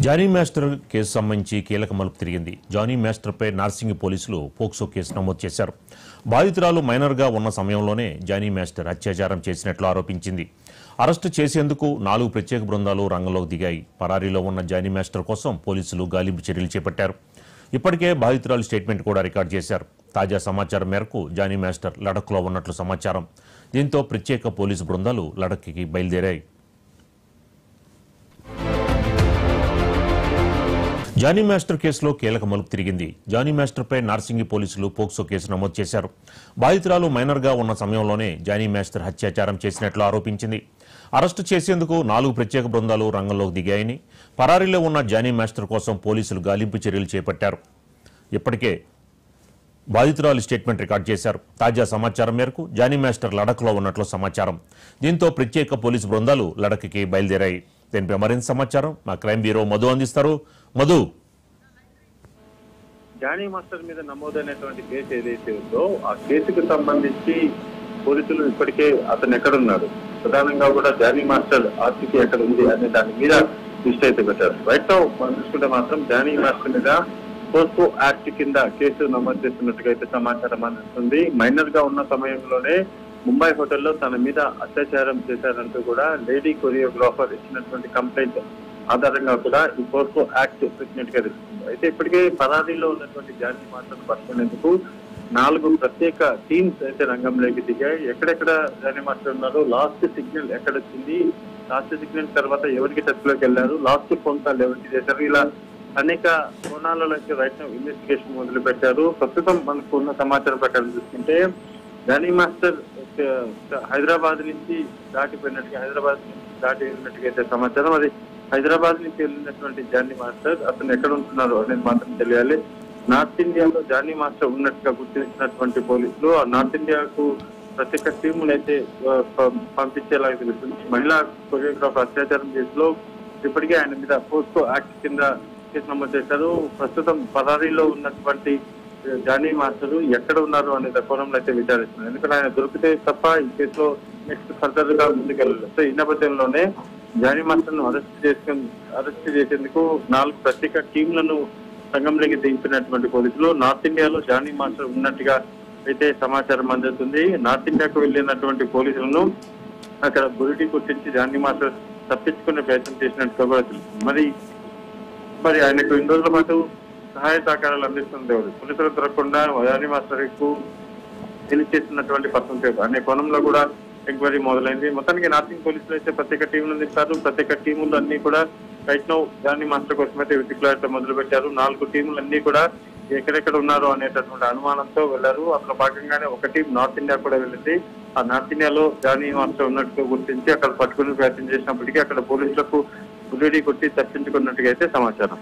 Johnny master case సంబంధించి కీలక మలుపు తిరిగింది. జానీ మాస్టర్పై నార్సింగి పోలీసులు పోక్సో కేసు నమోదు చేశారు. బాధితురాలు మైనర్గా ఉన్న సమయంలోనే జానీ మాస్టర్ అత్యాచారం చేసినట్లు ఆరోపించింది. అరెస్టు చేసేందుకు 4 ప్రత్యేక బృందాలు రంగంలోకి దిగాయి. పరారీలో ఉన్న జానీ మాస్టర్ కోసం పోలీసులు గాలింపు చర్యలు చేపట్టారు. ఇప్పటికే బాధితురాలు స్టేట్మెంట్ కూడా రికార్డు చేశారు. తాజా సమాచారం మేరకు జానీ మాస్టర్ లడఖ్లో ఉన్నట్లు సమాచారం. దీంతో ప్రత్యేక పోలీసు బృందాలు లడఖ్కి బయలుదేరాయి. జానీ మాస్టర్ కేసులో కీలక మలుపు తిరిగింది. జానీ మాస్టర్పై నార్సింగి పోలీసులు పోక్సో కేసు నమోదు చేశారు. బాధితురాలు మైనర్గా ఉన్న సమయంలోనే జానీ మాస్టర్ అత్యాచారం చేసినట్లు ఆరోపించింది. అరెస్టు చేసేందుకు 4 ప్రత్యేక బృందాలు రంగంలోకి దిగాయని, పరారీలో ఉన్న జానీ మాస్టర్ కోసం పోలీసులు గాలింపు చర్యలు చేపట్టారు. ఇప్పటికే బాధితురాలు స్టేట్మెంట్ రికార్డు చేశారు. తాజా సమాచారం మేరకు జానీ మాస్టర్ లడఖ్లో ఉన్నట్లు సమాచారం. దీంతో ప్రత్యేక పోలీసు బృందాలు లడఖ్కి బయలుదేరాయి. దీనిపై మరింత సమాచారం మా క్రైమ్ బ్యూరో మధు అందిస్తారు. మధు, జానీ మాస్టర్ మీద నమోదైనటువంటి కేసు ఏదైతే ఉందో ఆ కేసుకు సంబంధించి పోలీసులు ఇప్పటికే అతను ఎక్కడున్నాడు, ప్రధానంగా కూడా జానీ మాస్టర్ ఆర్టీసీ ఎక్కడ ఉంది అనే దాని మీద దృష్టి అయితే పెట్టారు. రైట్ నౌ మనం చూసుకుంటే మాత్రం జానీ మాస్టర్ మీద పోస్కో యాక్ట్ కింద కేసు నమోదు చేస్తున్నట్టుగా అయితే సమాచారం అందుతుంది. మైనర్ గా ఉన్న సమయంలోనే ముంబై హోటల్లో తన మీద అత్యాచారం చేశారంటూ కూడా లేడీ కొరియోగ్రాఫర్ ఇచ్చినటువంటి కంప్లైంట్ ఆధారంగా కూడా ఈ పోస్కో యాక్ట్ పెట్టినట్టుగా తెలుస్తుంది. అయితే ఇప్పటికే పరారీలో ఉన్నటువంటి జానీ మాస్టర్ను పట్టుకునేందుకు 4 ప్రత్యేక టీమ్స్ అయితే రంగంలోకి దిగాయి. ఎక్కడెక్కడ జానీ మాస్టర్ ఉన్నారో, లాస్ట్ సిగ్నల్ ఎక్కడ వచ్చింది, లాస్ట్ సిగ్నల్ తర్వాత ఎవరికి టచ్ లోకి వెళ్లారు, లాస్ట్ ఫోన్ కాల్ ఎవరికి చేశారు, ఇలా అనేక కోణాలలో రైట్ ఇన్వెస్టిగేషన్ మొదలు పెట్టారు. ప్రస్తుతం మనకు ఉన్న సమాచారం ప్రకారం చూసుకుంటే జానీ మాస్టర్ హైదరాబాద్ నుంచి దాటి వెళ్ళినట్టుగా అయితే సమాచారం. అది హైదరాబాద్ నుంచి వెళ్ళినటువంటి జానీ మాస్టర్ అతను ఎక్కడ ఉంటున్నారు అనేది మాత్రం తెలియాలి. నార్త్ ఇండియాలో జానీ మాస్టర్ ఉన్నట్టుగా గుర్తించినటువంటి పోలీసులు ఆ నార్త్ ఇండియాకు ప్రత్యేక టీములు అయితే పంపించేలాగా తెలుస్తుంది. మహిళా కొరియోగ్రాఫర్ అత్యాచారం కేసులో ఇప్పటికే ఆయన మీద పోస్కో యాక్ట్ కింద కేసు నమోదు చేశారు. ప్రస్తుతం పరారీలో ఉన్నటువంటి జానీ మాస్టర్ ఎక్కడ ఉన్నారు అనే కోణంలో అయితే విచారిస్తున్నారు. ఎందుకంటే ఆయన దొరికితే తప్ప ఈ కేసులో నెక్స్ట్ ఫర్దర్ గా ముందుకెళ్ళలేదు. సో ఈ నేపథ్యంలోనే జానీ మాస్టర్ ను అరెస్ట్ చేసేందుకు 4 ప్రత్యేక టీంలను రంగంలోకి దింపినటువంటి పోలీసులు నార్త్ ఇండియాలో జానీ మాస్టర్ ఉన్నట్టుగా అయితే సమాచారం అందుతుంది. నార్త్ ఇండియాకు వెళ్ళినటువంటి పోలీసులను అక్కడ బురిడి గుర్తించి జానీ మాస్టర్ తప్పించుకునే ప్రయత్నం చేసినట్టుగా కూడా తెలుస్తుంది. మరి ఆయనకు 2 రోజుల పాటు సహాయ సహకారాలు అందిస్తుంది. పోలీసులు దొరకకుండా జానీ మాస్టర్ కు చేస్తున్నటువంటి పర్సన్ అనే కోణంలో కూడా ఎంక్వైరీ మొదలైంది. మొత్తానికి నార్సింగ్ పోలీసులు అయితే ప్రత్యేక టీంలు ఇస్తారు. ప్రత్యేక టీములు అన్ని కూడా రైట్ నౌ జానీ మాస్టర్ కోసం అయితే వెతుకులాట మొదలు పెట్టారు. 4 టీములు అన్ని కూడా ఎక్కడెక్కడ ఉన్నారు అనేటటువంటి అనుమానంతో వెళ్లారు. అందులో భాగంగానే ఒక టీం నార్త్ ఇండియా కూడా వెళ్ళింది. ఆ నార్త్ ఇండియాలో జానీ మాస్టర్ ఉన్నట్టు గుర్తించి అక్కడ పట్టుకుని ప్రయత్నం చేసినప్పటికీ అక్కడ పోలీసులకు బుల్లెడీ కొట్టి తప్పించుకున్నట్టుగా అయితే సమాచారం.